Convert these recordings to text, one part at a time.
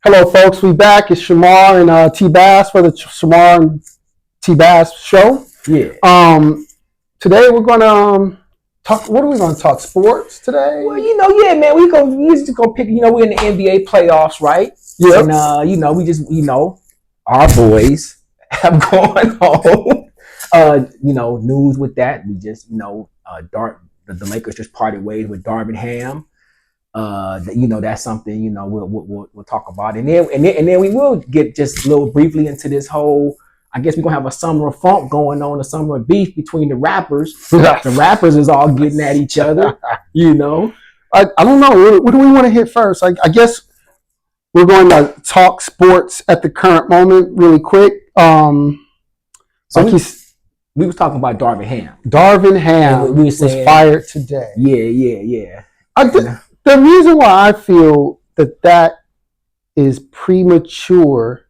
Hello, folks. We back. It's Shamar and T-Bass for the Shamar and T-Bass show. Yeah. Today we're gonna talk. What are we gonna talk? Sports today? Well, man. We just gonna pick. We're in the NBA playoffs, right? Yeah. And we just, our boys have gone home. News with that. We just, the Lakers just parted ways with Darvin Ham. That's something we'll talk about, and then we will get just a little briefly into this whole. I guess we're gonna have a summer of funk going on, a summer of beef between the rappers. The rappers is all getting at each other. I don't know. What do we want to hit first? I guess we're going to talk sports at the current moment really quick. We was talking about Darvin Ham. Darvin Ham was fired today. Yeah. The reason why I feel that is premature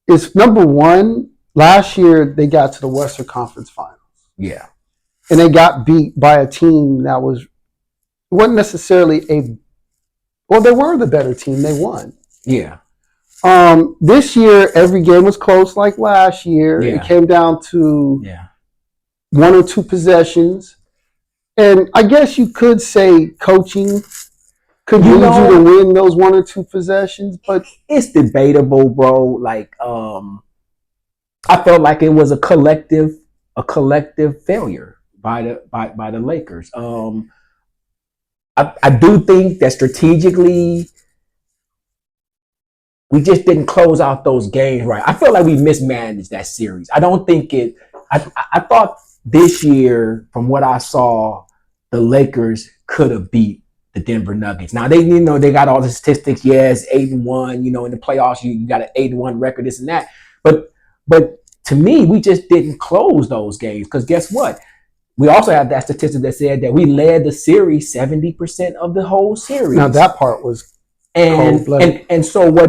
is, number one, last year they got to the Western Conference Finals. Yeah. And they got beat by a team that wasn't necessarily they were the better team. They won. Yeah. This year, every game was close like last year. Yeah. It came down to one or two possessions. And I guess you could say coaching could lead you to win those one or two possessions, but it's debatable, bro. Like, I felt like it was a collective failure by the Lakers. I do think that strategically we just didn't close out those games right. I feel like we mismanaged that series. I don't think it. I thought this year, from what I saw, the Lakers could have beat the Denver Nuggets. Now they got all the statistics. Yes, 8-1. In the playoffs, you got an 8-1 record, this and that. But to me, we just didn't close those games, because guess what? We also have that statistic that said that we led the series 70% of the whole series. Now that part was cold-blooded. And so what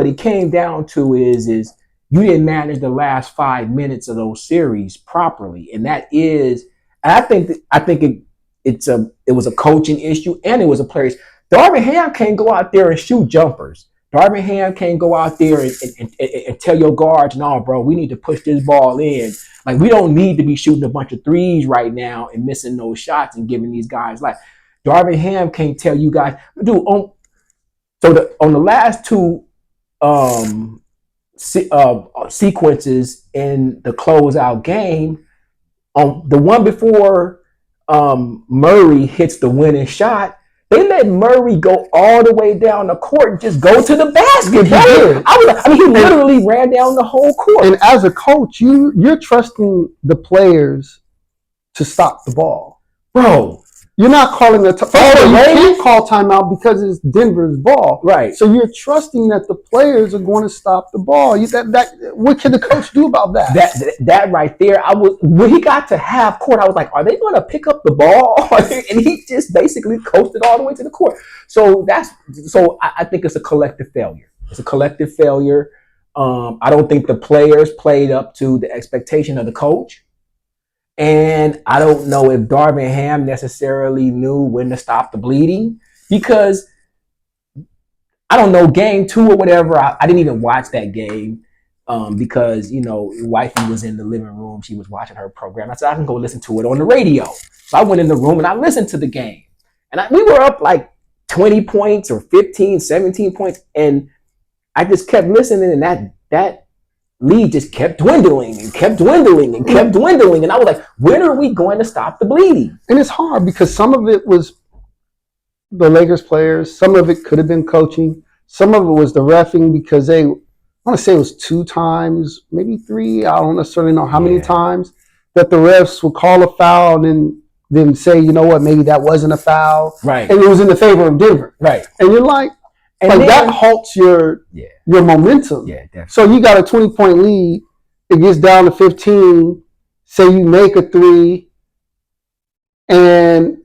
it came down to is you didn't manage the last 5 minutes of those series properly, and that is, I think it was a coaching issue, and it was a player's. Darvin Ham can't go out there and shoot jumpers. Darvin Ham can't go out there and tell your guards, no, bro, we need to push this ball in. Like, we don't need to be shooting a bunch of threes right now and missing those shots and giving these guys life. Darvin Ham can't tell you guys, dude. On the last two sequences in the closeout game, on the one before Murray hits the winning shot, they let Murray go all the way down the court and just go to the basket. He literally ran down the whole court. And as a coach, you're trusting the players to stop the ball, bro. You're not calling you can't call timeout because it's Denver's ball, right? So you're trusting that the players are going to stop the ball. What can the coach do about that? That right there, when he got to half court, I was like, are they going to pick up the ball? And he just basically coasted all the way to the court. So I think it's a collective failure. It's a collective failure. I don't think the players played up to the expectation of the coach. And I don't know if Darvin Ham necessarily knew when to stop the bleeding, because I don't know, game 2 or whatever. I didn't even watch that game because, wifey was in the living room. She was watching her program. I said, I can go listen to it on the radio. So I went in the room and I listened to the game. And we were up like 20 points or 15, 17 points. And I just kept listening, and that lead just kept dwindling and kept dwindling and kept dwindling. And I was like, when are we going to stop the bleeding? And it's hard because some of it was the Lakers players. Some of it could have been coaching. Some of it was the reffing, because I want to say it was 2 times, maybe 3. I don't necessarily know how many times that the refs would call a foul and then say, you know what, maybe that wasn't a foul. Right. And it was in the favor of Denver. Right. And you're like, that halts your momentum. Yeah, definitely. So you got a 20-point lead. It gets down to 15. Say you make a 3, or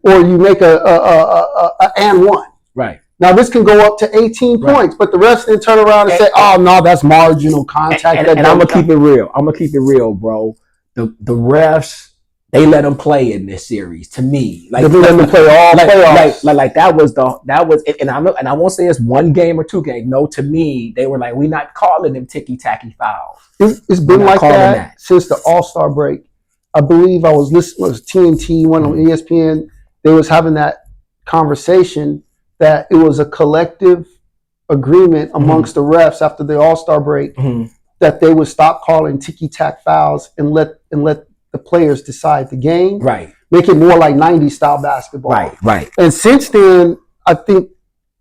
you make a and 1. Right. Now this can go up to 18 points, but the refs then turn around and say, "Oh no, that's marginal contact." And I'm gonna keep it real. Bro. The refs They let them play in this series. To me, They let them play all playoffs. Like that was, and I won't say it's one game or two games. No, to me, they were like, we're not calling them ticky tacky fouls. It's been like that since the All-Star break. I believe I was listening. It was TNT, one on ESPN. They was having that conversation that it was a collective agreement amongst the refs after the All-Star break that they would stop calling ticky-tack fouls and let the players decide the game. Right. Make it more like 90s style basketball. Right. And since then, I think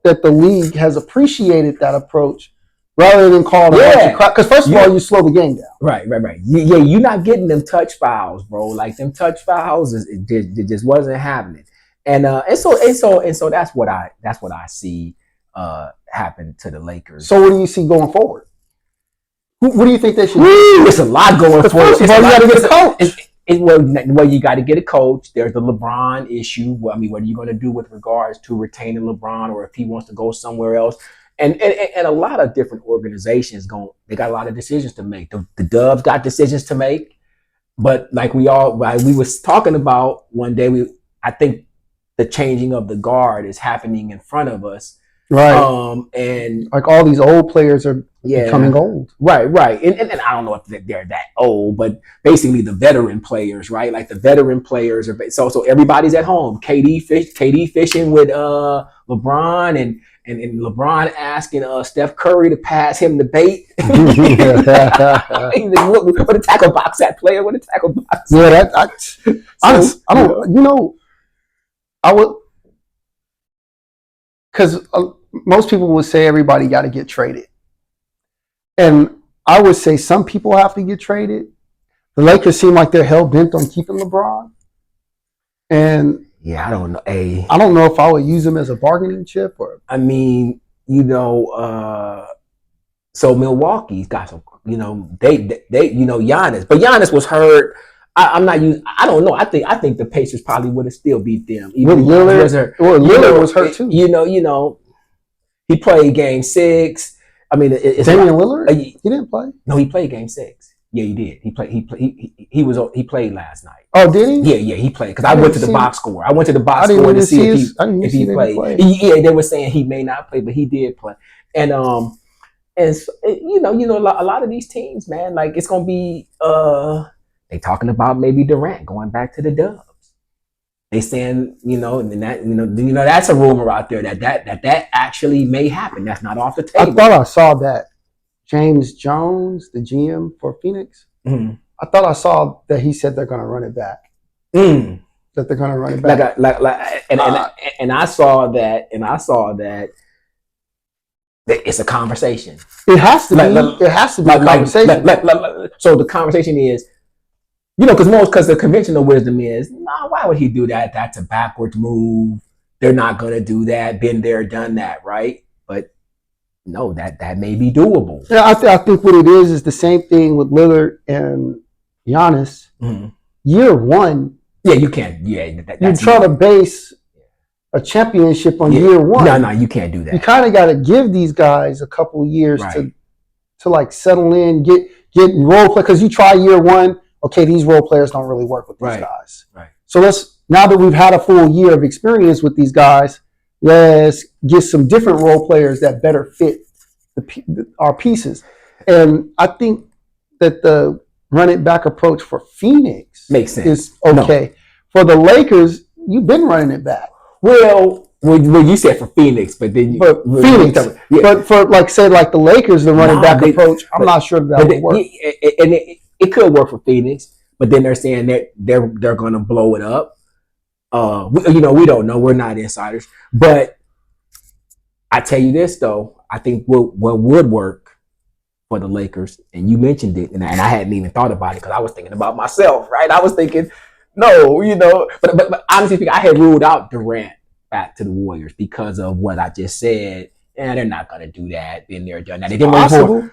that the league has appreciated that approach rather than calling it because first of all, you slow the game down. Right. Yeah, you're not getting them touch fouls, bro. Like them touch fouls, it just wasn't happening. And so that's what I see happen to the Lakers. So what do you see going forward? What do you think they should do? There's a lot going forward. First of all, you got to get a coach. Well, you got to get a coach. There's the LeBron issue. I mean, what are you going to do with regards to retaining LeBron, or if he wants to go somewhere else? And a lot of different organizations they got a lot of decisions to make. The Dubs got decisions to make, but like we was talking about one day, I think the changing of the guard is happening in front of us. Right. And like all these old players are becoming old. Right. And I don't know if they're that old, but basically the veteran players, right? Like the veteran players are so everybody's at home. KD fishing with LeBron and LeBron asking Steph Curry to pass him the bait. Where the tackle box at, player? Where the tackle box? Yeah, I don't. I would, because most people would say everybody got to get traded. And I would say some people have to get traded. The Lakers seem like they're hell-bent on keeping LeBron. And yeah, I don't know. I don't know if I would use him as a bargaining chip or. I mean, so Milwaukee's got some, they Giannis. But Giannis was hurt. I don't know. I think the Pacers probably would have still beat them. Even Lillard was hurt too. He played Game 6. I mean, Damian Lillard. He didn't play. No, he played Game 6. Yeah, he did. He played. He played last night. Oh, did he? Yeah, he played. Because I went to the box score. I went to the box score to see if he played. Yeah, they were saying he may not play, but he did play. And a lot of these teams, man, like it's gonna be they talking about maybe Durant going back to the Dubs. They saying, that's a rumor out there that actually may happen. That's not off the table. I thought I saw that James Jones, the GM for Phoenix. Mm-hmm. I thought I saw that he said they're going to run it back. That they're going to run it back. And I saw that. It's a conversation. It has to be. It has to be a conversation. So the conversation is, because the conventional wisdom is, why would he do that? That's a backwards move. They're not going to do that. Been there, done that, right? But no, that may be doable. Yeah, I think what it is the same thing with Lillard and Giannis. Mm-hmm. Year one. Yeah, you can't. Yeah, you try to base a championship on year one. No, you can't do that. You kind of got to give these guys a couple of years to like settle in, get role play. Because you try year one, okay, these role players don't really work with these guys. Right. So now that we've had a full year of experience with these guys, let's get some different role players that better fit our pieces. And I think that the run it back approach for Phoenix makes sense. Is okay. No. For the Lakers, you've been running it back. Well, you said for Phoenix, but then Phoenix. But for the Lakers, the running back approach, I'm not sure that would work. And it could work for Phoenix, but then they're saying that they're going to blow it up. We don't know. We're not insiders, but I tell you this though, I think what would work for the Lakers, and you mentioned it, and I hadn't even thought about it because I was thinking about myself, right? I was thinking, but honestly speaking, I had ruled out Durant back to the Warriors because of what I just said. And they're not going to do that. Been there, done that. They didn't possible.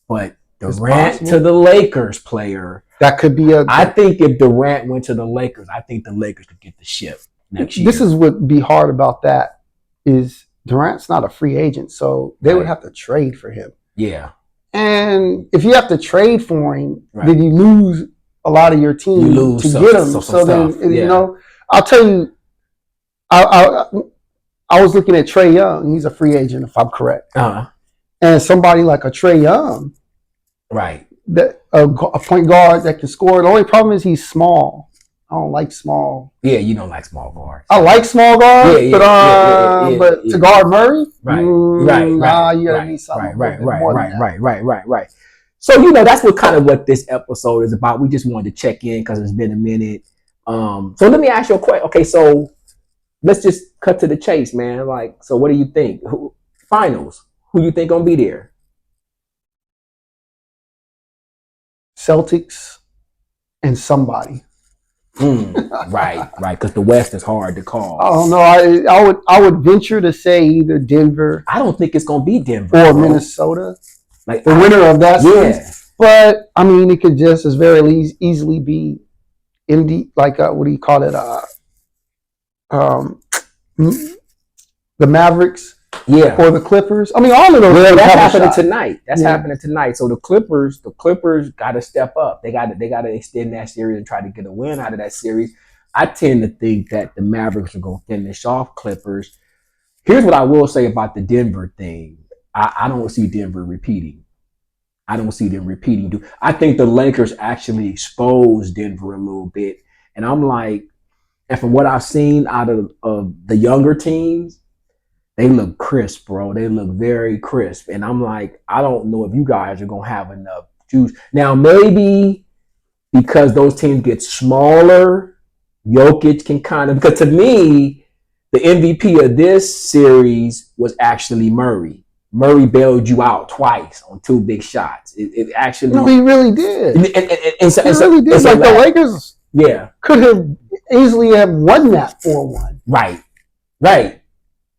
But Durant to the Lakers player. That could be I think if Durant went to the Lakers, I think the Lakers could get the ship next year. This is what would be hard about that is Durant's not a free agent, so they would have to trade for him. Yeah. And if you have to trade for him, then you lose a lot of your You team lose to some- get them. some So then, stuff, yeah. you know, I'll tell you, I was looking at Trae Young. He's a free agent, if I'm correct. And somebody like a Trae Young, Right. that a point guard that can score. The only problem is he's small. I don't like small. Yeah, you don't like small guards. I like small guards, Yeah, but to guard Murray, right, nah, you gotta need something right, more than that. right. So that's what this episode is about. We just wanted to check in because it's been a minute. So let me ask you a question. Okay, so let's just cut to the chase, man. Like, so what do you think? Finals? Who you think gonna be there? Celtics and somebody. Right. Because the West is hard to call. I don't know. I would venture to say either Denver. I don't think it's gonna be Denver or Minnesota. Like the winner of that series. Yeah. But I mean, it could just as very easily be Indy. Like what do you call it? The Mavericks. Yeah. Or the Clippers. I mean, all of those. Well, that's happening tonight. That's happening tonight. So the Clippers got to step up. They got to extend that series and try to get a win out of that series. I tend to think that the Mavericks are going to finish off Clippers. Here's what I will say about the Denver thing. I don't see Denver repeating. I don't see them repeating. I think the Lakers actually exposed Denver a little bit. And I'm like, and from what I've seen out of the younger teams, they look crisp, bro. They look very crisp. And I'm like, I don't know if you guys are going to have enough juice. Now, maybe because those teams get smaller, Jokic can kind of, because to me, the MVP of this series was actually Murray. Murray bailed you out twice on 2 big shots. It actually. No, he really did. He really did. Like the Lakers could have easily have won that 4-1. Right.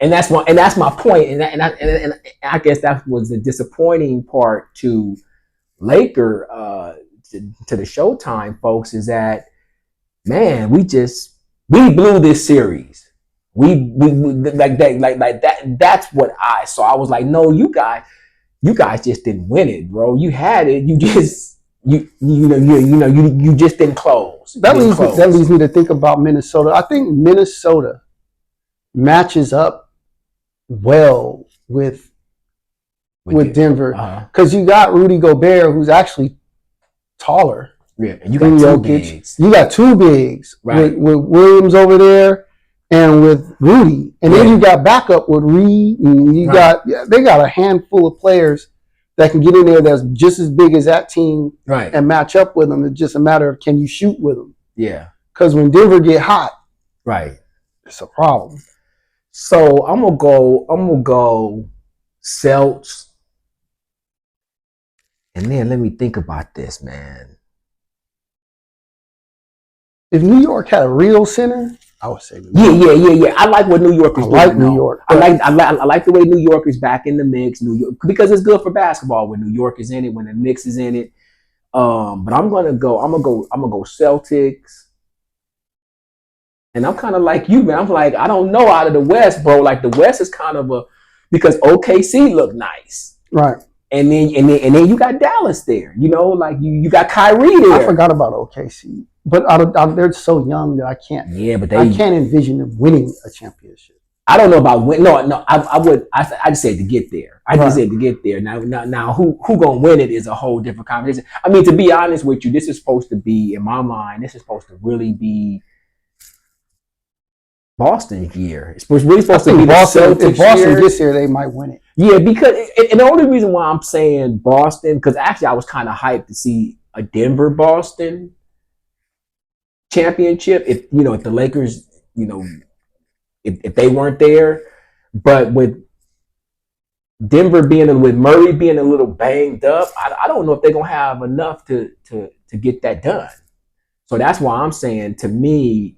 And that's my point. And I guess that was the disappointing part to Laker, to the Showtime folks, is that, man, we blew this series. We like that. That's what I saw. I was like, no, you guys just didn't win it, bro. You had it. You just you just didn't close. That leads me to think about Minnesota. I think Minnesota matches up well with Denver, because you got Rudy Gobert, who's actually taller. Yeah, and you got 2 bigs. You got 2 bigs, right? With Williams over there and with Rudy, and then you got backup with Reed, and you they got a handful of players that can get in there that's just as big as that team, and match up with them. It's just a matter of, can you shoot with them? Yeah, because when Denver get hot, it's a problem. So I'm gonna go Celts, and then let me think about this, man. If New York had a real center, I would say yeah. I like what New York is doing. I like New York. I like the way New York is back in the mix. New York, because it's good for basketball when New York is in it, when the Knicks is in it. But I'm gonna go Celtics. And I'm kind of like you, man. I'm like, I don't know out of the West, bro. Like the West is kind of because OKC look nice, right? And then you got Dallas there. You know, like you got Kyrie there. I forgot about OKC, but they're so young that I can't. Yeah, but I can't envision them winning a championship. I don't know about win. No. I would. I just said to get there. I just said to get there. Now, who gonna win it is a whole different conversation. I mean, to be honest with you, this is supposed to be, in my mind, this is supposed to really be Boston's year. It's really supposed to be Boston. The Celtics if Boston year. gets here, they might win it. Yeah, because and the only reason why I'm saying Boston, because actually I was kind of hyped to see a Denver Boston championship. If the Lakers, if they weren't there, but with Denver with Murray being a little banged up, I don't know if they're gonna have enough to get that done. So that's why I'm saying, to me,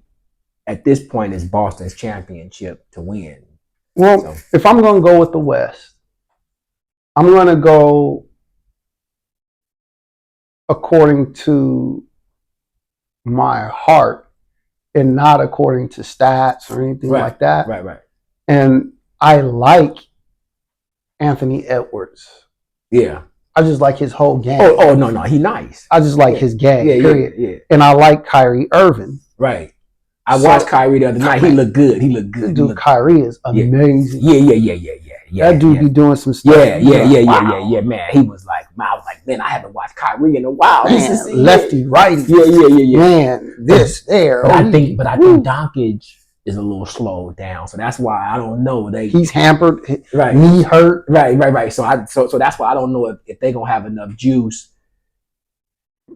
at this point, it's Boston's championship to win. Well, if I'm going to go with the West, I'm going to go according to my heart and not according to stats or anything like that. Right. And I like Anthony Edwards. Yeah. I just like his whole game. Oh no, he nice. I just like his game. Period. Yeah. And I like Kyrie Irving. Right. I watched Kyrie the other night. He looked good. Dude, Kyrie is amazing. Yeah. That dude be doing some stuff. Yeah. Man, he was like, I was like, man, I haven't watched Kyrie in a while. Man, lefty, righty. Yeah. Man, this, there. But I think Doncic is a little slowed down, so that's why I don't know. He's hampered, right? Knee hurt, right. So that's why I don't know if they gonna have enough juice.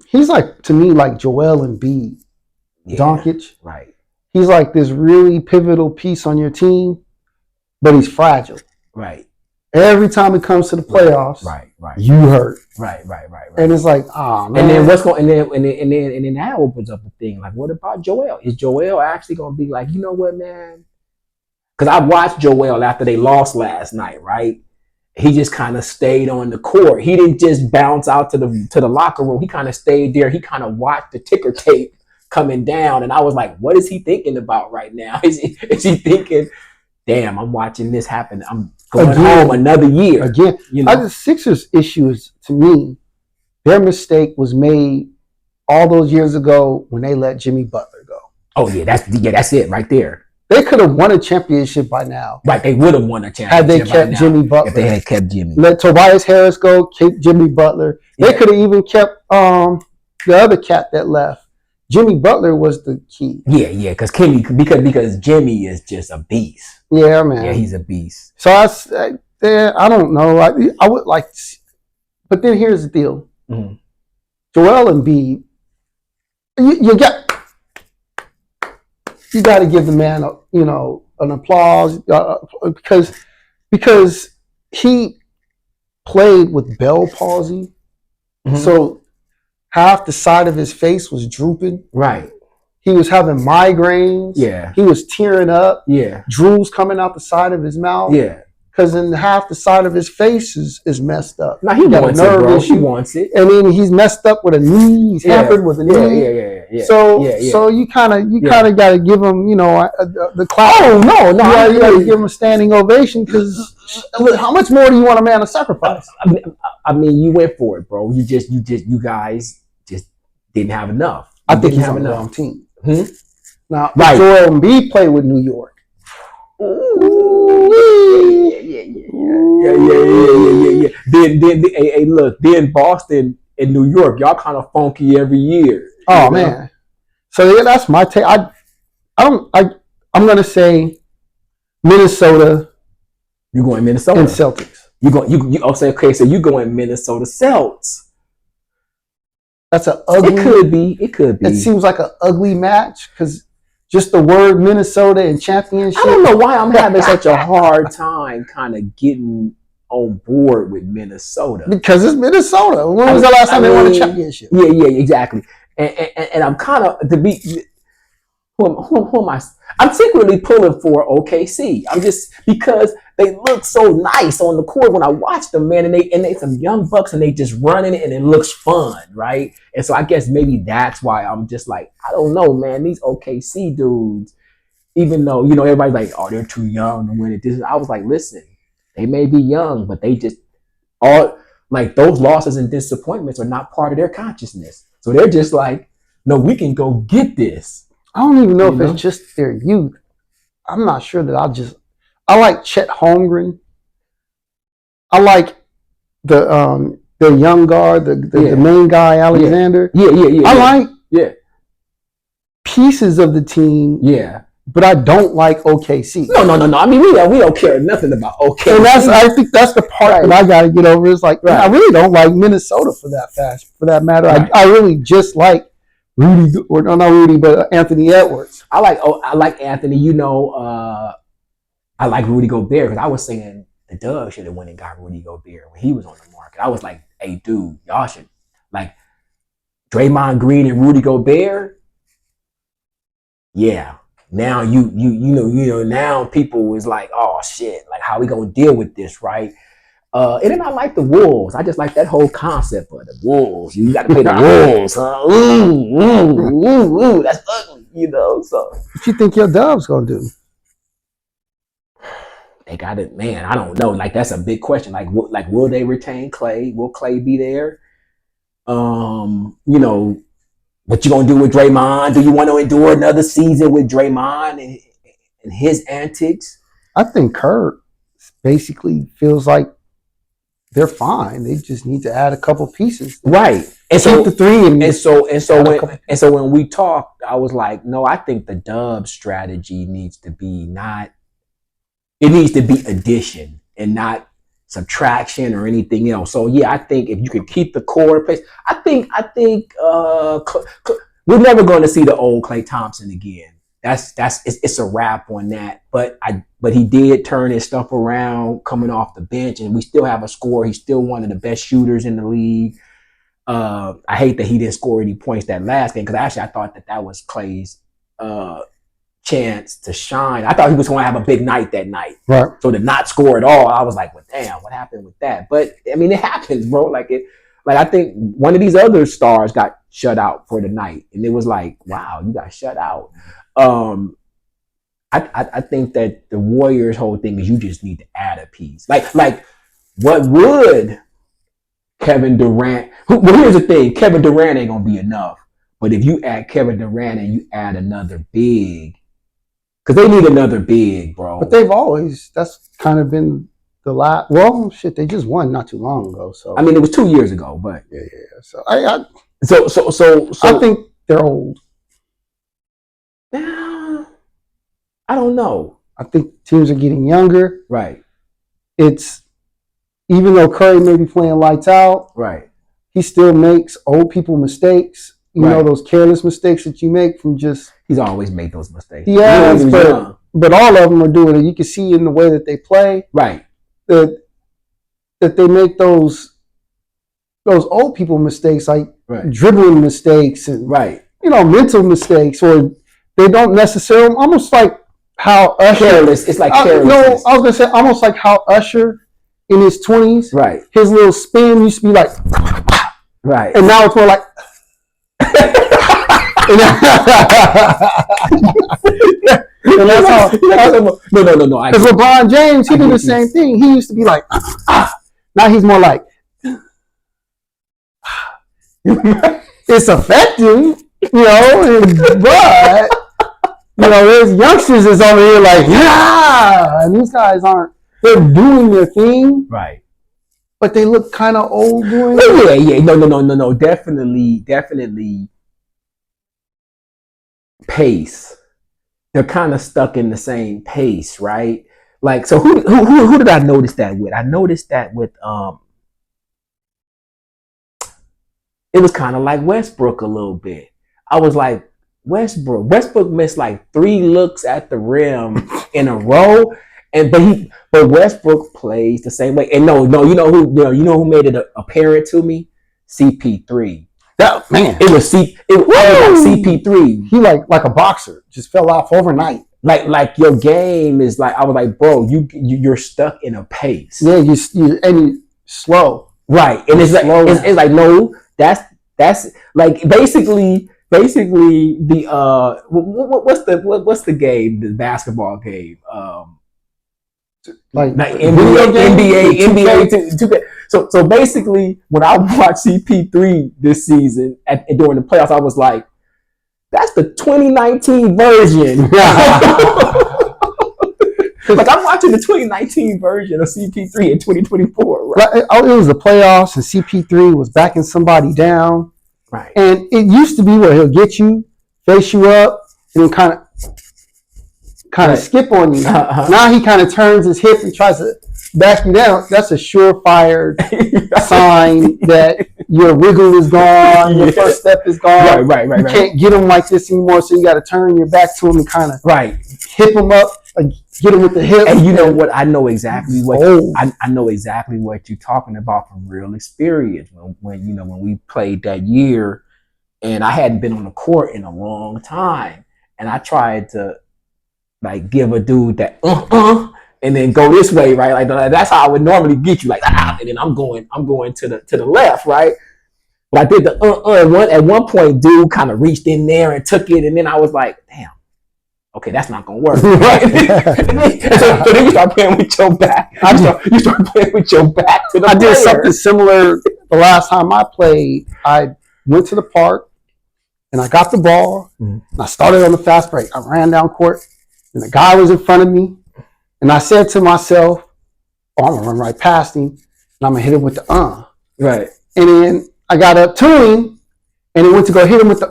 He's like, to me, like Joel Embiid, Doncic. Right. He's like this really pivotal piece on your team, but he's fragile. Right. Every time it comes to the playoffs, right. You hurt. Right. And it's like, oh man. And then what's going? And then that opens up the thing. Like, what about Joel? Is Joel actually going to be like, you know what, man? Because I watched Joel after they lost last night. Right. He just kind of stayed on the court. He didn't just bounce out to the locker room. He kind of stayed there. He kind of watched the ticker tape coming down, and I was like, what is he thinking about right now? Is he thinking, damn, I'm watching this happen. I'm going home another year. Again, you know? The Sixers' issue is, to me, their mistake was made all those years ago when they let Jimmy Butler go. Oh yeah, that's it right there. They could have won a championship by now. Right, they would have won a championship had they kept Jimmy Butler. If they had kept Jimmy. Let Tobias Harris go, keep Jimmy Butler. They could have even kept the other cat that left. Jimmy Butler was the key. Yeah, because Jimmy is just a beast. Yeah, man. Yeah, he's a beast. So I don't know. I would like to see, but then here's the deal. Mm-hmm. Joel Embiid, you got to give the man an applause because he played with Bell palsy. Mm-hmm. So half the side of his face was drooping. Right. He was having migraines. Yeah. He was tearing up. Yeah. Drools coming out the side of his mouth. Yeah. Because then half the side of his face is messed up. Now he wants it, bro. He wants it. And then he's messed up with a knee. He's hampered with a knee. Yeah. So you kind of got to give him, the clap. Oh no. You got to give him a standing ovation because how much more do you want a man to sacrifice? I mean, you went for it, bro. You guys just didn't have enough. I think he's on the wrong team. Now, right. Joel Embiid played with New York. Yeah. Then Boston and New York, y'all kind of funky every year. Oh man. So yeah, that's my take. I'm gonna say Minnesota. You're going Minnesota and Celtics. So you going Minnesota Celtics. That's an ugly. It could be. It seems like an ugly match because just the word Minnesota and championship. I don't know why I'm having such a hard time kind of getting on board with Minnesota. Because it's Minnesota. When was the last time they won a championship? Yeah, exactly. And I'm kind of who am I? I'm secretly pulling for OKC. I'm just because they look so nice on the court when I watch them, man, and they some young bucks and they just running it and it looks fun, right? And so I guess maybe that's why I'm just like, I don't know, man. These OKC dudes, even though everybody's like, oh, they're too young to win it. I was like, listen, they may be young, but they just all like those losses and disappointments are not part of their consciousness. So they're just like, no, we can go get this. I don't even know if it's just their youth. I'm not sure that I like Chet Holmgren. I like the young guard, the main guy, Alexander. Yeah. I like pieces of the team. Yeah. But I don't like OKC. No. I mean, we don't care nothing about OKC. And I think that's the part that I got to get over. It's like, man, I really don't like Minnesota for that matter. Right. I really just like Anthony Edwards. I like Anthony. I like Rudy Gobert because I was saying the Dubs should have went and got Rudy Gobert when he was on the market. I was like, hey, dude, y'all should like Draymond Green and Rudy Gobert. Yeah. Now now people was like, oh shit, like how we gonna deal with this, right? And then I like the Wolves. I just like that whole concept of the Wolves. You got to play the Wolves, huh? Ooh, that's ugly, So what you think your Dubs gonna do? they got it, man. I don't know. Like that's a big question. Like, will they retain Clay? Will Clay be there? You know, what you gonna do with Draymond? Do you want to endure another season with Draymond and his antics? I think Kerr basically feels like they're fine. They just need to add a couple pieces. Right. And so the three and so when we talked, I was like, no, I think the Dub strategy needs to be addition and not subtraction or anything else. So yeah, I think if you could keep the core in place, I think we're never going to see the old Klay Thompson again. It's a wrap on that. But he did turn his stuff around coming off the bench, and we still have a score. He's still one of the best shooters in the league. I hate that he didn't score any points that last game because actually I thought that was Klay's chance to shine. I thought he was going to have a big night that night. Right. So to not score at all, I was like, well, damn, what happened with that? But I mean, it happens, bro. Like I think one of these other stars got shut out for the night, and it was like, wow, you got shut out. I think that the Warriors' whole thing is you just need to add a piece. Like what would Kevin Durant? Well, here's the thing: Kevin Durant ain't gonna be enough. But if you add Kevin Durant and you add another big, because they need another big, bro. But that's kind of been the last. Well, shit, they just won not too long ago. So I mean, it was 2 years ago, but yeah. So I think they're old. I don't know. I think teams are getting younger. Right. It's even though Curry may be playing lights out, right? He still makes old people mistakes. You know, those careless mistakes that you make from just. He's always made those mistakes. Yeah, but all of them are doing it. You can see in the way that they play. Right. That they make those old people mistakes, like dribbling mistakes and mental mistakes, or they don't necessarily almost like how Usher. Careless. It's like careless. No, I was gonna say almost like how Usher in his 20s, his little spin used to be like, and now it's more like. And that's how. No. Because LeBron James, he did the same thing. He used to be like, now he's more like, it's effective, but there's youngsters that's over here like, and these guys aren't. They're doing their thing, right? But they look kind of old doing it. Yeah. No. Definitely. Pace. They're kind of stuck in the same pace, right? Like, so who did I notice that with? I noticed that with it was kind of like Westbrook a little bit. I was like, Westbrook missed like 3 looks at the rim in a row, but Westbrook plays the same way. And no, you know who made it apparent to me? CP3. That man, it was CP3. He like a boxer, just fell off overnight. Like your game is like, I was like, bro, you're stuck in a pace. Yeah, you slow. Right, and it's like no, that's like basically the what's the game, the basketball game, like NBA. So basically, when I watched CP3 this season during the playoffs, I was like, that's the 2019 version. Like I'm watching the 2019 version of CP3 in 2024. Right? It was the playoffs, and CP3 was backing somebody down. Right. And it used to be where he'll get you, face you up, and then kind of skip on you. Now he kind of turns his hip and tries to back you down. That's a surefire sign that your wiggle is gone, your first step is gone. Right. You can't get him like this anymore, so you got to turn your back to him and kind of hip him up, get him with the hip. And you know what? I know exactly what I know exactly what you're talking about from real experience. When we played that year, and I hadn't been on the court in a long time, and I tried to like give a dude that and then go this way, right? Like that's how I would normally get you, like and then I'm going to the left, right? But I did the at one point, dude kind of reached in there and took it, and then I was like, damn, okay, that's not gonna work. Right? so then you start playing with your back. You start playing with your back to the I player. did something similar the last time I played. I went to the park and I got the ball and I started on the fast break. I ran down court and the guy was in front of me and I said to myself, oh, I'm gonna run right past him and I'm gonna hit him with the Right. And then I got up to him and he went to go hit him with the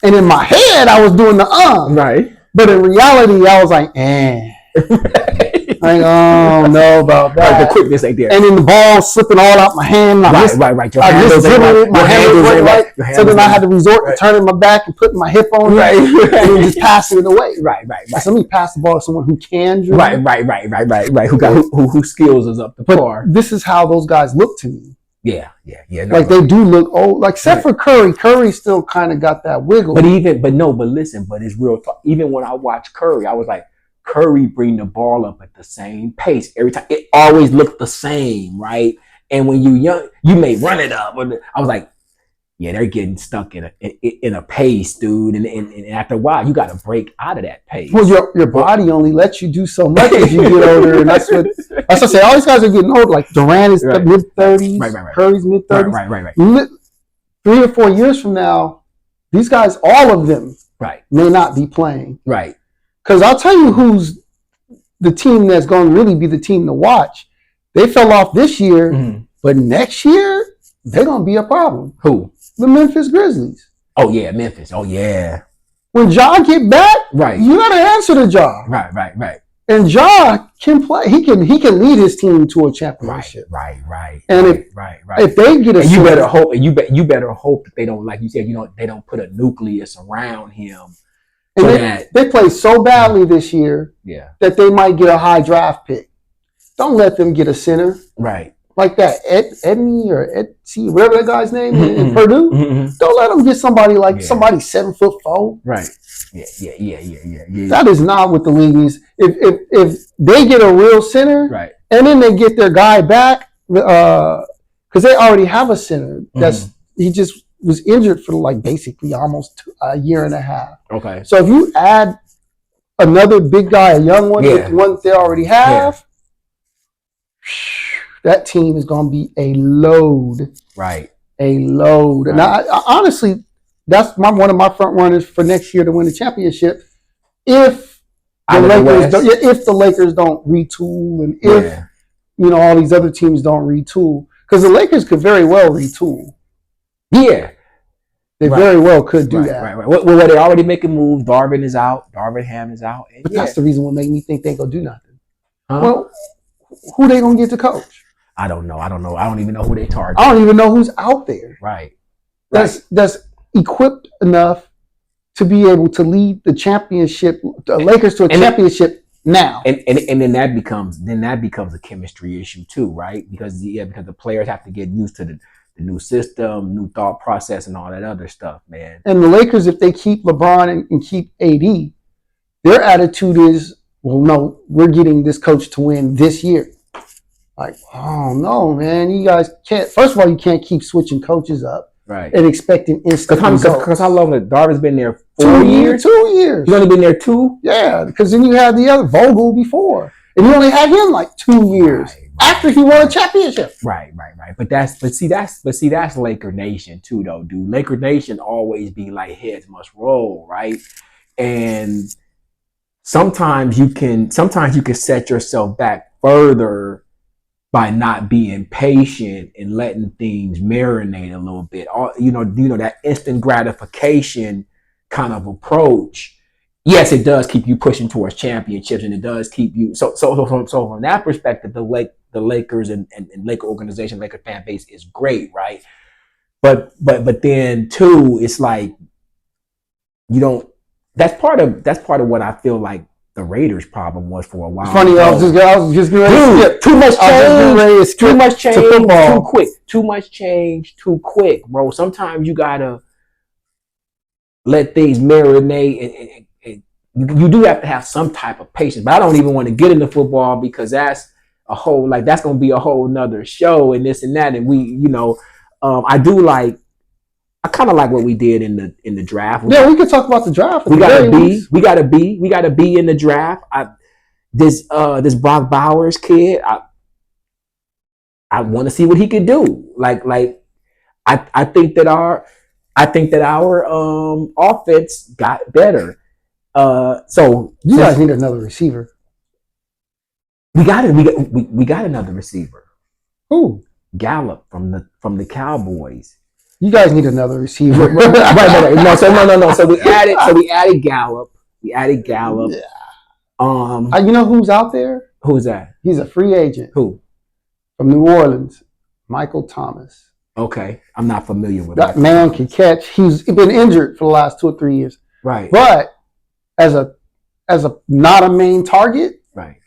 and in my head I was doing the Right. But in reality I was like, Like, oh no about that. Like the quickness ain't there. And then the ball slipping all out my hand. Right. Your I hand just dribbled it. My hand was right. So then I had to resort to turning my back and putting my hip on right. and then just passing it away. Right. So let me pass the ball to someone who can dribble. Right. Who skills is up to par. This is how those guys look to me. Yeah. No, like they do look old. Like except for Curry. Curry still kind of got that wiggle. But listen, it's real talk. Even when I watch Curry, I was like, Curry bring the ball up at the same pace every time. It always looked the same, right? And when you young, you may run it up. I was like, yeah, they're getting stuck in a pace, dude. And after a while, you got to break out of that pace. Well, your body only lets you do so much as you get older, and that's what I say. All these guys are getting old. Like Durant is mid-30s, right. Curry's mid-30s. Right. 3 or 4 years from now, these guys, all of them, may not be playing. Right. Because I'll tell you who's the team that's going to really be the team to watch. They fell off this year, but next year, they're going to be a problem. Who? The Memphis Grizzlies. Oh, yeah, Memphis. Oh, yeah. When Ja get back, you got to answer to Ja. Right. And Ja can play. He can lead his team to a championship. Right. And if they get you better hope, and you better hope that they don't, like you said, they don't put a nucleus around him. And they play so badly this year that they might get a high draft pick. Don't let them get a center. Right. Like that Edney or Etsy, whatever that guy's name in Purdue. Don't let them get somebody somebody 7'4". Right. Yeah. That is not what the league needs. If they get a real center, and then they get their guy back, because they already have a center. He just was injured for basically almost a year and a half. Okay. So if you add another big guy, a young one, with the one they already have, that team is going to be a load. Right. A load. And I honestly, that's one of my front runners for next year to win the championship. If the Lakers don't retool, and if all these other teams don't retool, because the Lakers could very well retool. Yeah. They very well could do that. Right. Well, they're already making moves. Darvin is out. Darvin Ham is out. But that's the reason what made me think they ain't going to do nothing. Huh? Well, who they going to get to coach? I don't know. I don't even know who they target. I don't even know who's out there. Right. That's equipped enough to be able to lead the championship, the Lakers to a championship now. And then that becomes a chemistry issue too, right? Because the players have to get used to the new system, new thought process, and all that other stuff, man. And the Lakers, if they keep LeBron and keep AD, their attitude is, well, no, we're getting this coach to win this year. Like, oh no, man, you guys can't. First of all, you can't keep switching coaches up, and expecting instant results. Because how long has Darvin's been there? 4 years. 2 years. He's only been there 2. Yeah, because then you had the other Vogel before, and you only had him 2 years after he won a championship. Right. But see that's Laker Nation too, though, dude. Laker Nation always be like heads must roll, right? And sometimes you can set yourself back further by not being patient and letting things marinate a little bit. That instant gratification kind of approach. Yes, it does keep you pushing towards championships, and it does keep you. So from that perspective, the Lakers and Laker organization, Laker fan base is great, right? But then too, it's like you don't. That's part of what I feel like the Raiders' problem was for a while. It's funny, I was just getting ready to skip. Too much change. Too much change. Too quick. Too much change. Too quick, bro. Sometimes you gotta let things marinate, and you do have to have some type of patience. But I don't even want to get into football because that's that's gonna be a whole nother show and this and that. And we, I do like I kind of like what we did in the draft. Yeah, we could talk about the draft. We got a B. We got a B. We got a B in the draft. This Brock Bowers kid, I want to see what he could do. I think that our offense got better. So you guys need another receiver. We got another receiver. Who? Gallup from the Cowboys. You guys need another receiver. right. No. So we added Gallup. Yeah. You know who's out there? Who's that? He's a free agent. Who? From New Orleans, Michael Thomas. Okay, I'm not familiar with that man. Can catch. He's been injured for the last 2 or 3 years. Right. But as a not a main target, right.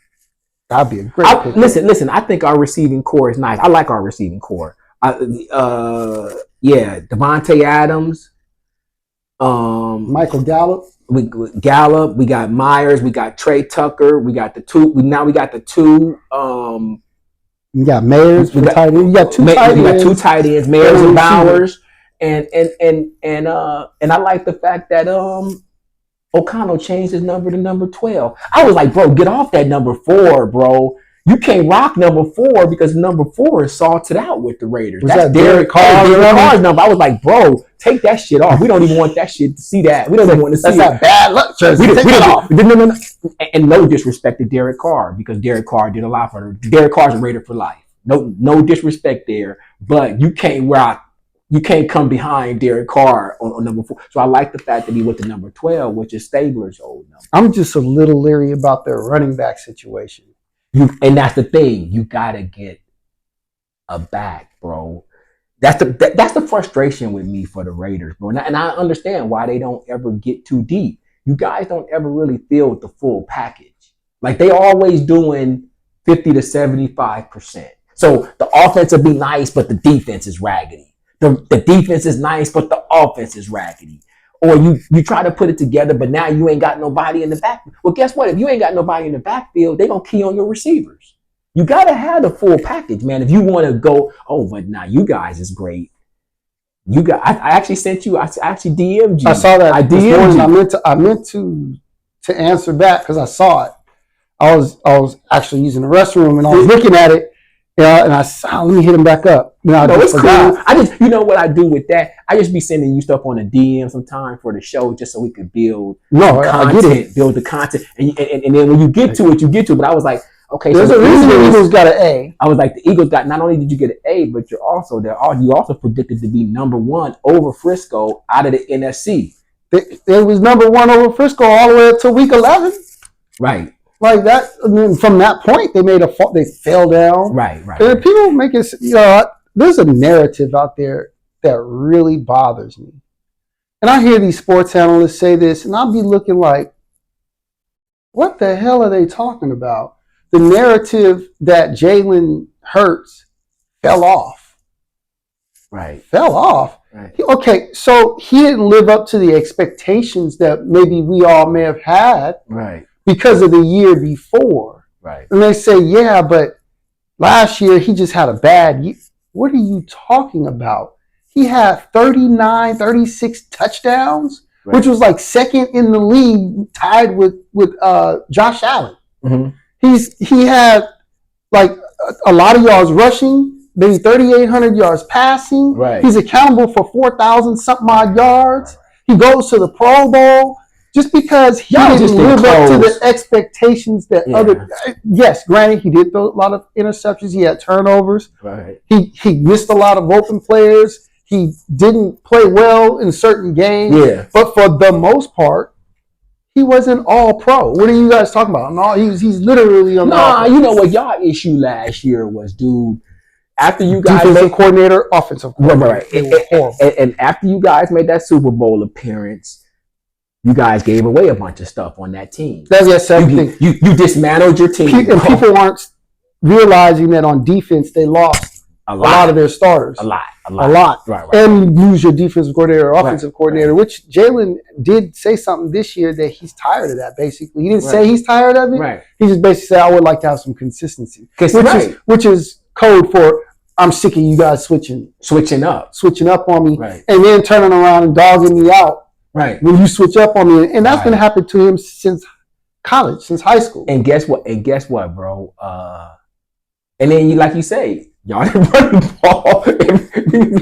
That'd be a great pick. Listen. I think our receiving core is nice. I like our receiving core. Devontae Adams, Michael Gallup. We got Myers, we got Trey Tucker, we got the two. We got the two. You got Mayers for tight end. You got two tight ends. We got two tight ends, Mayers and Bowers, and I like the fact that O'Connell changed his number to number 12. I was like, bro, get off that number 4, bro. You can't rock number 4 because number 4 is salted out with the Raiders. That's Derek Carr's number. I was like, bro, take that shit off. We don't even want that shit to see that. We don't even want to see that's that bad luck jersey. Take it off. No. And no disrespect to Derek Carr because Derek Carr did a lot for her. Derek Carr's a Raider for life. No disrespect there, but you can't come behind Derek Carr on number 4. So I like the fact that he went to number 12, which is Stabler's old number. I'm just a little leery about their running back situation. And that's the thing. You gotta get a back, bro. That's the frustration with me for the Raiders, bro. And I understand why they don't ever get too deep. You guys don't ever really field the full package. Like they always doing 50 to 75%. So the offense will be nice, but the defense is raggedy. The defense is nice, but the offense is raggedy. Or you try to put it together, but now you ain't got nobody in the back. Well, guess what? If you ain't got nobody in the backfield, they're going to key on your receivers. You got to have the full package, man. If you want to go, but now you guys is great. I actually sent you, I actually DM'd you. I saw that. I DM'd you. I meant to answer back because I saw it. I was actually using the restroom and I was looking at it. Yeah, and I saw, let me hit him back up. No, it's cool. You know what I do with that? I just be sending you stuff on the DM sometime for the show just so we could build content, I get it. Build the content. And then when you get to it. But I was like, okay. There's a reason the Eagles got an A. I was like, the Eagles got, not only did you get an A, but you also predicted to be number 1 over Frisco out of the NFC. It was number 1 over Frisco all the way up to week 11. Right. Like that, I mean, from that point, they fell down. Right. And people make it, there's a narrative out there that really bothers me. And I hear these sports analysts say this, and I'll be looking like, what the hell are they talking about? The narrative that Jalen Hurts fell off. Right. Fell off. Right. Okay, so he didn't live up to the expectations that maybe we all may have had. Right. Because of the year before. Right. And they say, yeah, but last year he just had a bad year. What are you talking about? He had 36 touchdowns, right, which was like second in the league, tied with Josh Allen. Mm-hmm. He had like a lot of yards rushing, maybe 3,800 yards passing. Right. He's accountable for 4,000 something odd yards. He goes to the Pro Bowl. Just because he didn't live up to the expectations that yes, granted, he did throw a lot of interceptions. He had turnovers. Right. He missed a lot of open players. He didn't play well in certain games. Yeah. But for the most part, he wasn't all pro. What are you guys talking about? No, he's literally on. You know what y'all issue last year was, dude. After you guys defensive coordinator, offensive coordinator, right. And after you guys made that Super Bowl appearance, you guys gave away a bunch of stuff on that team. That's everything. You dismantled your team. And people aren't realizing that on defense they lost a lot of their starters. A lot. Right. And lose your defensive coordinator or offensive coordinator, which Jalen did say something this year that he's tired of that, basically. He didn't say he's tired of it. Right. He just basically said, I would like to have some consistency. Which is code for I'm sick of you guys switching up on me, right, and then turning around and dogging me out, right, when you switch up on me, and that's right. been happening to him since college, since high school. And guess what, bro? And then like you say, y'all didn't run the ball.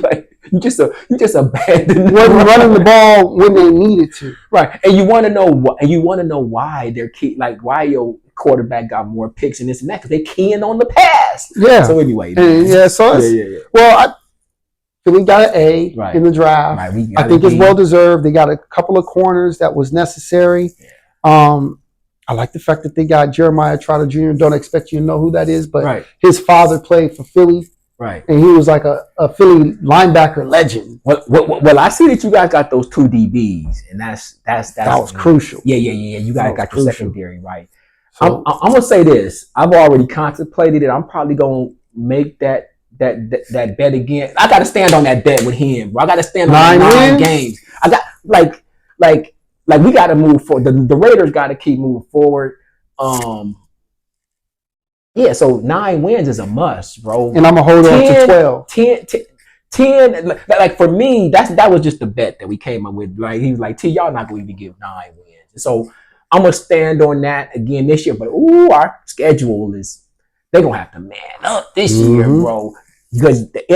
Like you just abandoned. Wasn't running the ball when they needed to. Right, and you want to know what? And you want to know why they're why your quarterback got more picks and this and that because they keying on the pass. Yeah. So anyway, well, Philly got an A right. in the draft. Right. I think it's well deserved. They got a couple of corners that was necessary. Yeah. I like the fact that they got Jeremiah Trotter Jr. Don't expect you to know who that is, but right. his father played for Philly. Right. And he was like a Philly linebacker legend. Well, I see that you guys got those 2 DBs, and that was crucial. Yeah. You guys got your secondary right. So, I'm gonna say this. I've already contemplated it. I'm probably gonna make that bet again. I got to stand on that bet with him. Bro. I got to stand on 9 games. I got like we got to move forward. The Raiders got to keep moving forward. Yeah, so 9 wins is a must, bro. And I'm going to hold on to 12. 10, like for me, that was just the bet that we came up with. Like he was like, y'all not going to even give 9 wins. And so I'm going to stand on that again this year. But our schedule they're going to have to man up this year, bro. Because that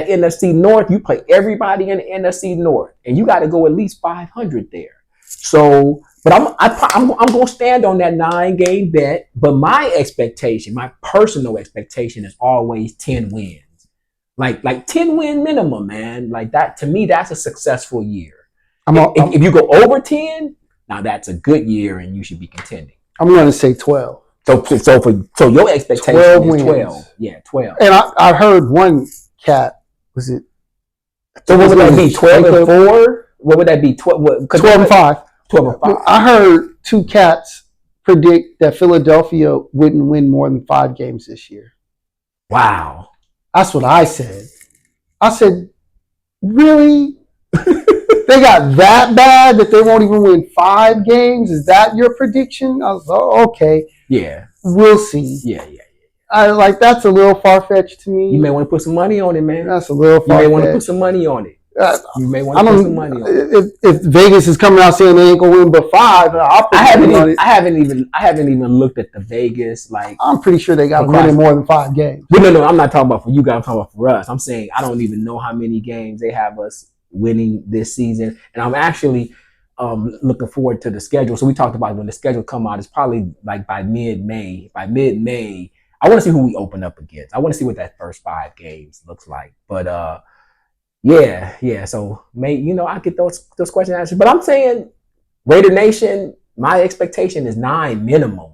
NFC North, you play everybody in the NFC North. And you got to go at least 500 there. So, but I'm going to stand on that 9-game bet. But my personal expectation is always 10 wins. Like 10-win minimum, man. Like that, to me, that's a successul year. If you go over 10, now that's a good year and you should be contending. I'm going to say 12. So your expectation 12 is wins. 12. Yeah, 12. And I heard one cat, was it? So what would that be? 12 and 4? What would that be? 12 and 5. 12 and 5. I heard 2 cats predict that Philadelphia wouldn't win more than 5 games this year. Wow. That's what I said. I said, really? They got that bad that they won't even win 5 games? Is that your prediction? I was like, oh, okay. Yeah. We'll see. Yeah. That's a little far-fetched to me. You may want to put some money on it, man. That's a little far-fetched. You may want to put some money on it. You may want to put some money on it. If Vegas is coming out saying they ain't gonna win but 5, I'll put money on it. I haven't even looked at the Vegas. Like I'm pretty sure they got to win more than 5 games. But no, I'm not talking about for you guys. I'm talking about for us. I'm saying I don't even know how many games they have us winning this season, and I'm actually looking forward to the schedule. So we talked about when the schedule come out. It's probably like by mid-May. By mid-May, I want to see who we open up against. I want to see what that first 5 games looks like. But yeah. So I get those questions answered. But I'm saying Raider Nation, my expectation is 9 minimum.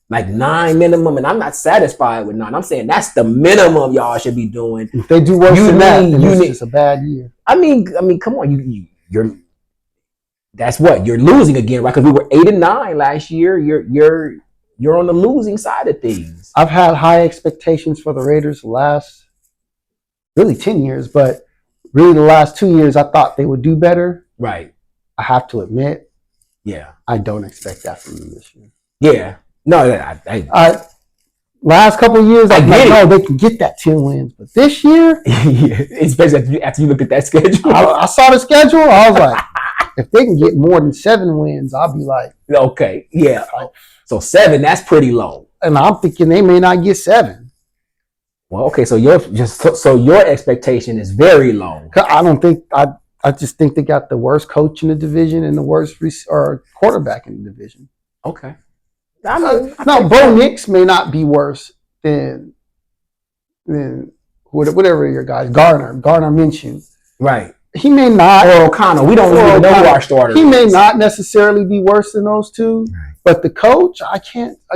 Like 9 minimum, and I'm not satisfied with 9. I'm saying that's the minimum y'all should be doing. If they do worse than that, then it's just a bad year. I mean, come on, you're. That's what you're losing again, right? Because we were 8-9 last year. You're on the losing side of things. I've had high expectations for the Raiders the last really 10 years, but really the last 2 years I thought they would do better. Right. I have to admit, I don't expect that from them this year. Yeah. No, I last couple of years, they can get that 10 wins. But this year, especially after you look at that schedule, I saw the schedule. I was like, if they can get more than 7 wins, I'll be like, okay, yeah. So 7, that's pretty low. And I'm thinking they may not get 7. Well, okay, so your expectation is very low. I just think they got the worst coach in the division and the worst quarterback in the division. Okay. Bo Nix may not be worse than whatever your guys, Garner Minshew. Right. He may not. Or O'Connell. We don't even know who our starter is. He may not necessarily be worse than those 2, but the coach, I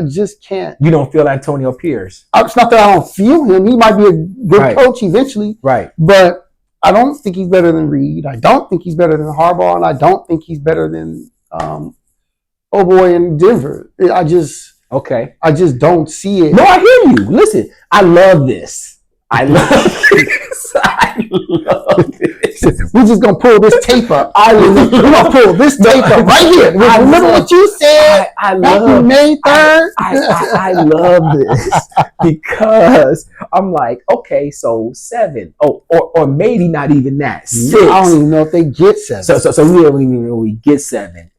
just can't. You don't feel Antonio Pierce. It's not that I don't feel him. He might be a good coach eventually. Right. But I don't think he's better than Reed. I don't think he's better than Harbaugh, and I don't think he's better than in Denver. I just don't see it. No, I hear you. Listen, I love this. We're just gonna pull this tape up. We're gonna pull this tape up right here. Remember what you said back in May 3rd? I love this because I'm like, okay, so 7. Oh, or maybe not even that. 6. I don't even know if they get 7. So we don't even really get 7.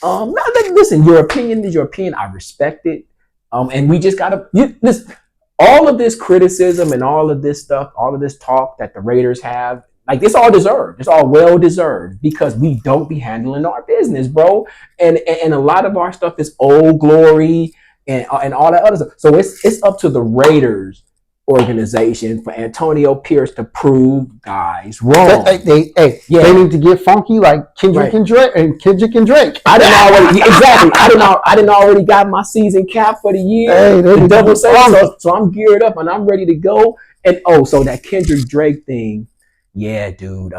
Listen, your opinion is your opinion. I respect it. And we just gotta listen. All of this criticism and all of this stuff, all of this talk that the Raiders have, like, it's all deserved. It's all well deserved because we don't be handling our business, bro. And a lot of our stuff is old glory and all that other stuff. So it's up to the Raiders organization for Antonio Pierce to prove guys wrong. They need to get funky like Kendrick and Drake. I didn't already got my season cap for the year. Hey, the double save, so I'm geared up and I'm ready to go. And so that Kendrick Drake thing, yeah, dude.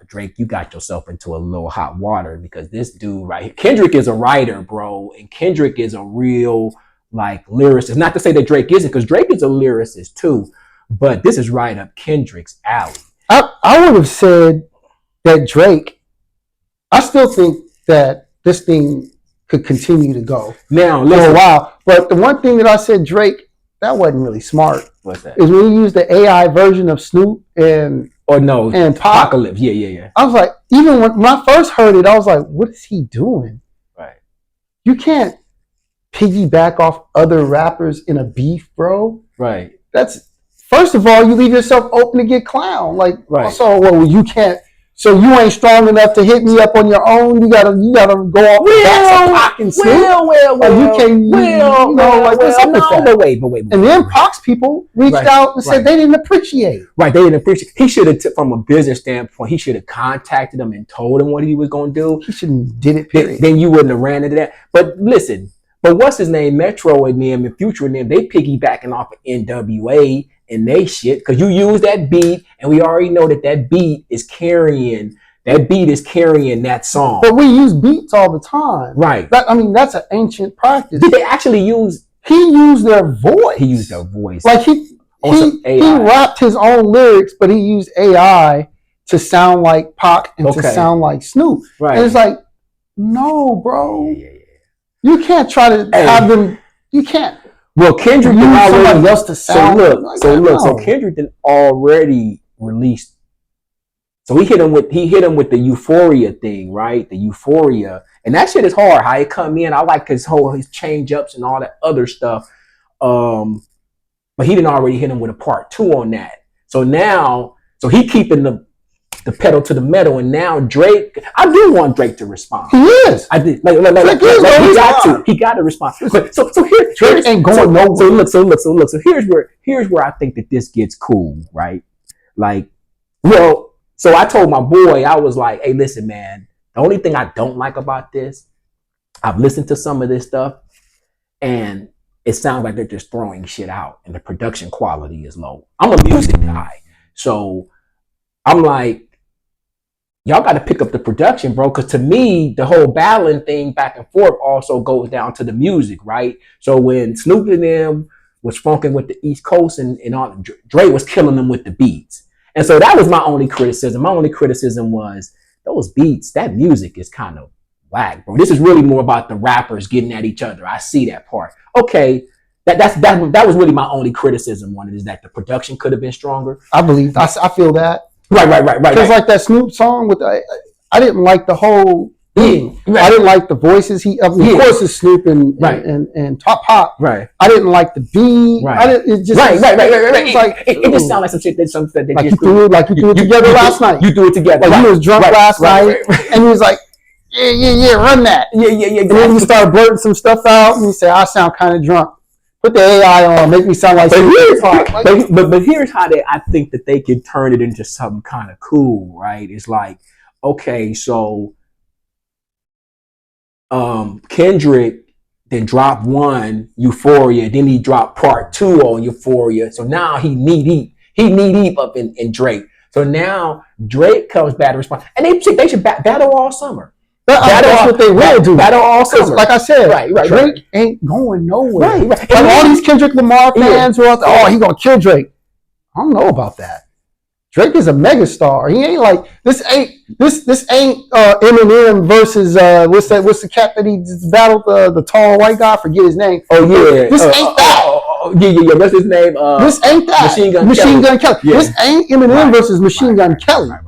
Drake, you got yourself into a little hot water because this dude right here, Kendrick is a writer, bro, and Kendrick is a real like lyricist. Not to say that Drake isn't, because Drake is a lyricist too, but this is right up Kendrick's alley. I would have said that Drake, I still think that this thing could continue to go now for a while. But the one thing that I said, Drake, that wasn't really smart. What's that? Is when you use the AI version of Snoop and Apocalypse. Yeah. I was like, even when I first heard it, I was like, what is he doing? Right. You can't piggyback off other rappers in a beef, bro. Right. That's, first of all, you leave yourself open to get clowned. Like, right. So, well, you can't. So you ain't strong enough to hit me up on your own. You gotta go off the backs of Pac and Snoop. But wait. And then Pac's people reached out and said they didn't appreciate. Right, they didn't appreciate. He should have, from a business standpoint, he should have contacted them and told them what he was going to do. He should have did it. Period. Then you wouldn't have ran into that. But listen, what's his name? Metro and them and Future and them, they piggybacking off of NWA. And they shit, because you use that beat, and we already know that beat is carrying that song. But we use beats all the time, right? That's an ancient practice. Did they actually use? He used their voice. He used their voice. Like he rapped his own lyrics, but he used AI to sound like Pac and to sound like Snoop. Right. And it's like, no, bro, you can't try to have them. You can't. Well, Kendrick did already else to sound. So Kendrick did already released. So he hit him with the Euphoria thing, right? The Euphoria, and that shit is hard. How it come in, I like his change ups and all that other stuff. But he didn't already hit him with a part 2 on that. So now, he keeping the pedal to the metal, and now Drake. I do want Drake to respond. He is. I did. Like he got to respond. So here, Drake ain't going nowhere. So look. So here's where I think that this gets cool, right? Like, well, so I told my boy, I was like, hey, listen, man. The only thing I don't like about this, I've listened to some of this stuff, and it sounds like they're just throwing shit out, and the production quality is low. I'm a music guy, so I'm like, y'all got to pick up the production, bro. Because to me, the whole battling thing back and forth also goes down to the music, right? So when Snoop and them was funking with the East Coast and all, Dre was killing them with the beats. And so that was my only criticism. My only criticism was those beats, that music is kind of whack, bro. This is really more about the rappers getting at each other. I see that part. Okay, that was really my only criticism on it, is that the production could have been stronger. I feel that. Right. Because like that Snoop song with I didn't like the whole thing. Right. I didn't like the voices. Of course, it's Snoop and Top Pop. Right. I didn't like the beat. Right. It just right. It was like it just sounded like some shit that like you threw it together last night. You threw it together. Like you was drunk last night, and he was like, yeah, run that. Yeah. And then you started blurting some stuff out, and you say, I sound kind of drunk. Put the AI on, make me sound like. But here's how I think that they can turn it into something kind of cool, right? It's like, okay, so Kendrick then dropped 1 Euphoria, then he dropped part 2 on Euphoria. So now he knee deep up in Drake. So now Drake comes back to respond, and they should battle all summer. That's what they will do. Battle all summer. Like I said, Drake ain't going nowhere. Right. Like all these Kendrick Lamar fans who are out there, he gonna kill Drake. I don't know about that. Drake is a megastar. He ain't like this. This ain't Eminem versus what's the cat that he just battled the tall white guy? Forget his name. Oh yeah. This ain't that. Yeah. What's his name? This ain't that. Machine Gun Kelly. Yeah. This ain't Eminem versus Machine Gun Kelly. Right.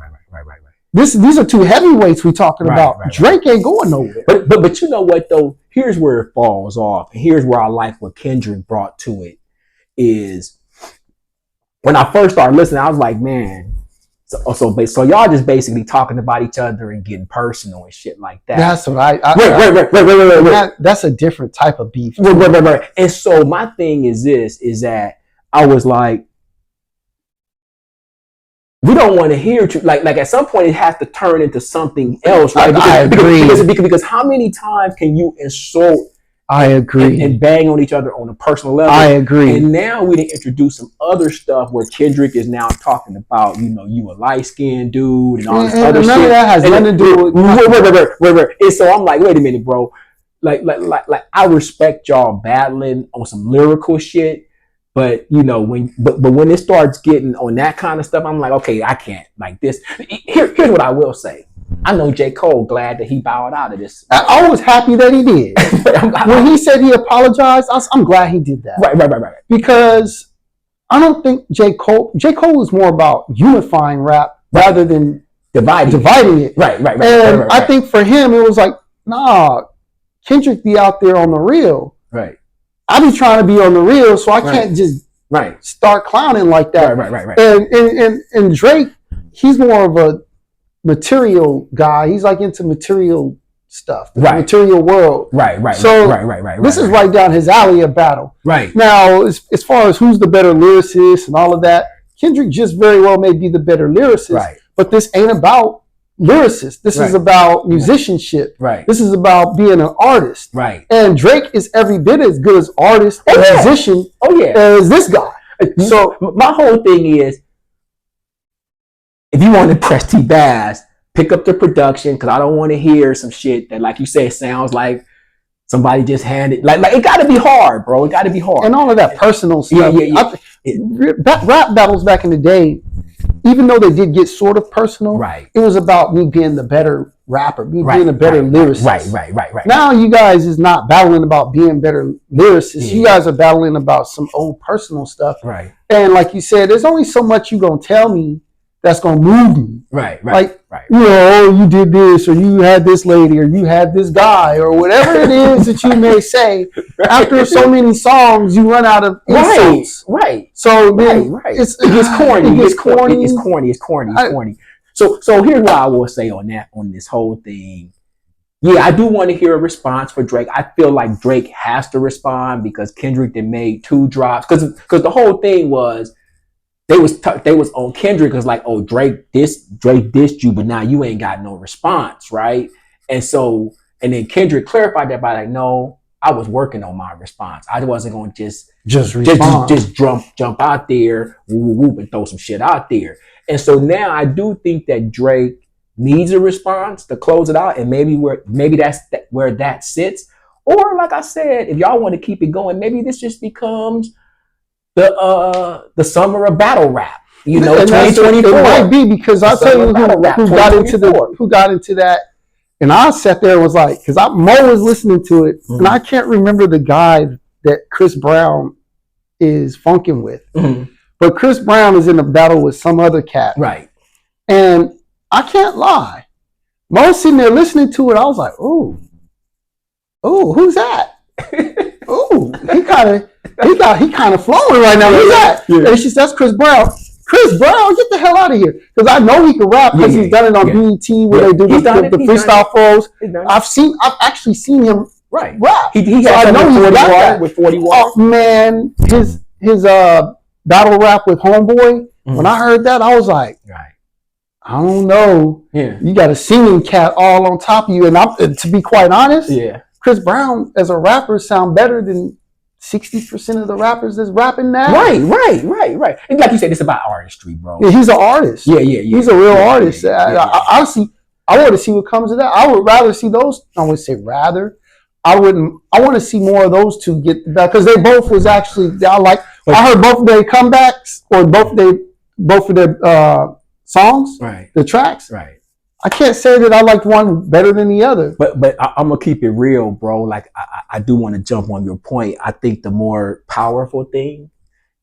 These are two heavyweights we talking about. Right. Drake ain't going nowhere. But you know what though? Here's where it falls off. And here's where I like what Kendrick brought to it is when I first started listening, I was like, man. So y'all just basically talking about each other and getting personal and shit like that. That's what Right. That's a different type of beef. Right. And so my thing is that I was like, we don't want to hear like at some point it has to turn into something else, right? I agree. Because how many times can you insult? I agree. And bang on each other on a personal level. I agree. And now we didn't introduce some other stuff where Kendrick is now talking about, you a light-skinned dude and all this other shit. None of that has nothing to do with right. And so I'm like, wait a minute, bro. Like I respect y'all battling on some lyrical shit, but when it starts getting on that kind of stuff, I'm like, okay, I can't like this. Here's what I will say. I know J. Cole glad that he bowed out of this. I was happy that he did. When he said he apologized, I'm glad he did that. Right. Because I don't think J. Cole is more about unifying rap rather than dividing it. Right. And I think for him, it was like, nah, Kendrick be out there on the real. Right. I be trying to be on the real, so I can't just start clowning like that. Right. And Drake, he's more of a material guy. He's like into material stuff, the material world. Right. So this is right down his alley of battle. Right. Now, as far as who's the better lyricist and all of that, Kendrick just very well may be the better lyricist. Right. But this ain't about lyricist. This is about musicianship. Right. This is about being an artist. Right. And Drake is every bit as good as artist and musician as this guy. So my whole thing is, if you want to press T-Bass, pick up the production, because I don't want to hear some shit that, like you say, sounds like somebody just handed. Like it got to be hard, bro. It got to be hard. And all of that personal stuff. Rap battles back in the day, even though they did get sort of personal, it was about me being the better rapper, me being a better lyricist. Right. Now you guys is not battling about being better lyricists. You guys are battling about some old personal stuff. Right. And like you said, there's only so much you gonna tell me that's gonna move me. Right. You did this, or you had this lady, or you had this guy, or whatever it is that you may say. After so many songs, you run out of insults. Right. So then it gets corny. It's corny. So here's what I will say on this whole thing. Yeah, I do want to hear a response for Drake. I feel like Drake has to respond because Kendrick then made 2 drops. Because the whole thing was, they was on Kendrick because like, oh, Drake dissed you, but now you ain't got no response, right? And then Kendrick clarified that by like, no, I was working on my response. I wasn't going to just jump out there, whoop, and throw some shit out there. And so now I do think that Drake needs a response to close it out, and maybe that's where that sits. Or like I said, if y'all want to keep it going, maybe this just becomes the summer of battle rap, 2024. It might be, because I'll tell you who got into that, and I sat there and was like, because Mo was listening to it, and I can't remember the guy that Chris Brown is funking with, but Chris Brown is in a battle with some other cat, right? And I can't lie, Mo sitting there listening to it, I was like, ooh, who's that? Ooh, he kind of flowing right now. Who's that? Yeah. And that's Chris Brown. Chris Brown, get the hell out of here. Because I know he can rap because he's done it on BET where they do the freestyle flows. I've actually seen him rap. He has I know he's got that. With 41. Oh man, his battle rap with Homeboy. When I heard that, I was like, I don't know. Yeah. You got a singing cat all on top of you. And to be quite honest, Chris Brown as a rapper sound better than 60% of the rappers that's rapping now. Right. And like you said, it's about artistry, bro. Yeah, he's an artist. Yeah. He's a real artist. Honestly, I want to see what comes of that. I would rather see those. I wouldn't say rather. I want to see more of those two get back, because they both was actually. I heard both of their comebacks or both of their songs, right? The tracks, right? I can't say that I liked one better than the other. But I'm gonna keep it real, bro. Like I do want to jump on your point. I think the more powerful thing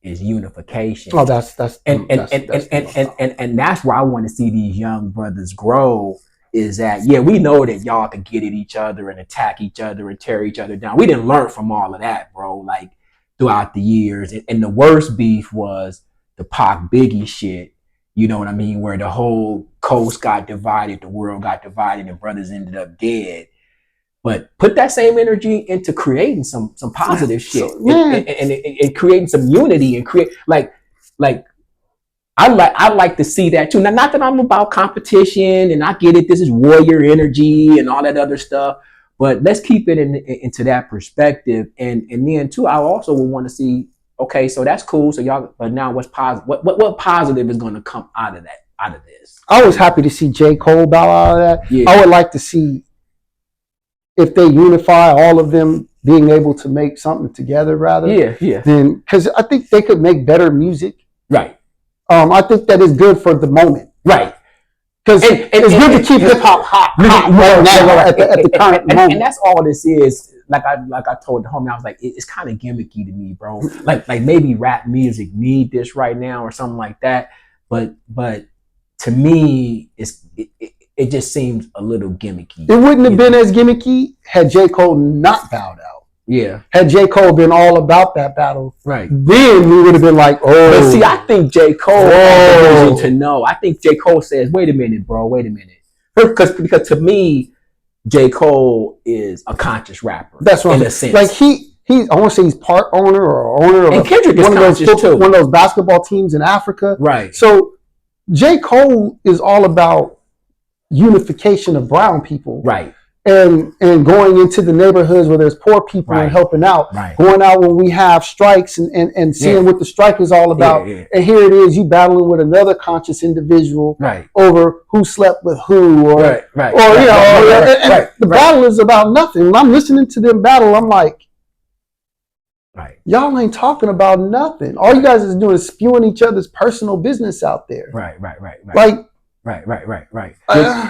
is unification. Oh, that's and that's where I want to see these young brothers grow. Is that we know that y'all can get at each other and attack each other and tear each other down. We didn't learn from all of that, bro. Like throughout the years, and the worst beef was the Pac Biggie shit. You know what I mean? Where the whole coast got divided, the world got divided, and brothers ended up dead. But put that same energy into creating some positive shit, and creating some unity, and create like I like to see that too. Now, not that I'm about competition, and I get it. This is warrior energy and all that other stuff. But let's keep it into that perspective, and then too, I also would want to see. Okay, so that's cool. So y'all, but now what's positive? What positive is going to come out of that? Out of this, I was happy to see J. Cole bow out of that. Yeah. I would like to see if they unify all of them being able to make something together, rather. Yeah. Then, because I think they could make better music. Right. I think that is good for the moment. Right. Because it's good to keep hip hop hot at the current moment. And that's all this is. Like I told the homie, I was like, it's kind of gimmicky to me, bro. Like maybe rap music need this right now or something like that. But to me, it just seems a little gimmicky. It wouldn't have been as gimmicky had J. Cole not bowed out. Yeah. Had J. Cole been all about that battle, right, then we would have been like, oh. But see, I think J. Cole has a vision to know. I think J. Cole says, wait a minute, bro, wait a minute. Because to me, J. Cole is a conscious rapper. That's what in I'm a sense. Like I want to say he's part owner or owner of one of those basketball teams in Africa. Right. So J. Cole is all about unification of brown people. Right. And going into the neighborhoods where there's poor people and helping out. Right. Going out when we have strikes and seeing what the strike is all about. Yeah. And here it is, you battling with another conscious individual over who slept with who, or the battle is about nothing. When I'm listening to them battle, I'm like, y'all ain't talking about nothing. All you guys is doing is spewing each other's personal business out there. Right. Like, right.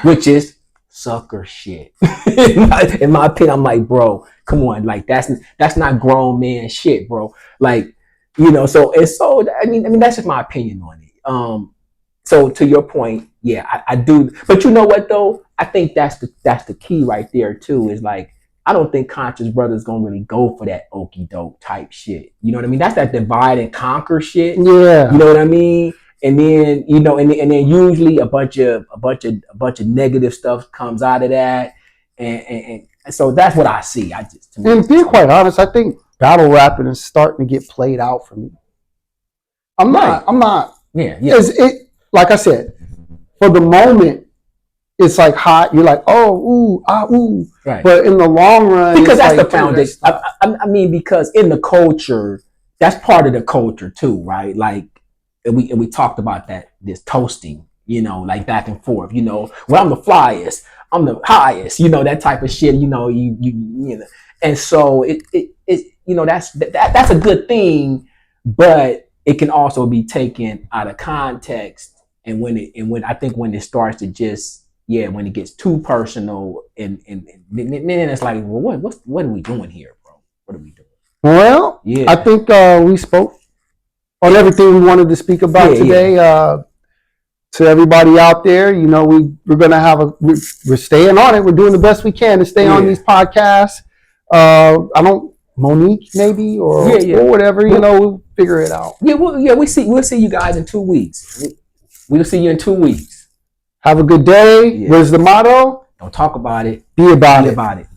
Which is sucker shit. In my opinion, I'm like, bro, come on, like that's not grown man shit, bro. Like, so I mean that's just my opinion on it. So to your point, I do. But you know what though? I think that's the key right there too. Is like, I don't think Conscious Brothers gonna really go for that okie doke type shit. You know what I mean? That's that divide and conquer shit. Yeah. You know what I mean? And then and then usually a bunch of negative stuff comes out of that, and so that's what I see. And being quite honest, I think battle rapping is starting to get played out for me. I'm not. Yeah. It like I said, for the moment, it's like hot. You're like, oh, ooh. Right. But in the long run, because that's the foundation. I mean, because in the culture, that's part of the culture too, right? Like. And we talked about this toasting, like back and forth, well, I'm the flyest, I'm the highest, that type of shit, you and so it that's a good thing, but it can also be taken out of context, and when it starts to just when it gets too personal, and then it's like, well, what are we doing here, bro? What are we doing? Well, I think we spoke on everything we wanted to speak about today. To everybody out there, we're gonna we're staying on it. We're doing the best we can to stay on these podcasts. Monique maybe or whatever. We'll figure it out. We'll see you guys in 2 weeks. We'll see you in 2 weeks. Have a good day. Where's the motto? Don't talk about it. Be about it.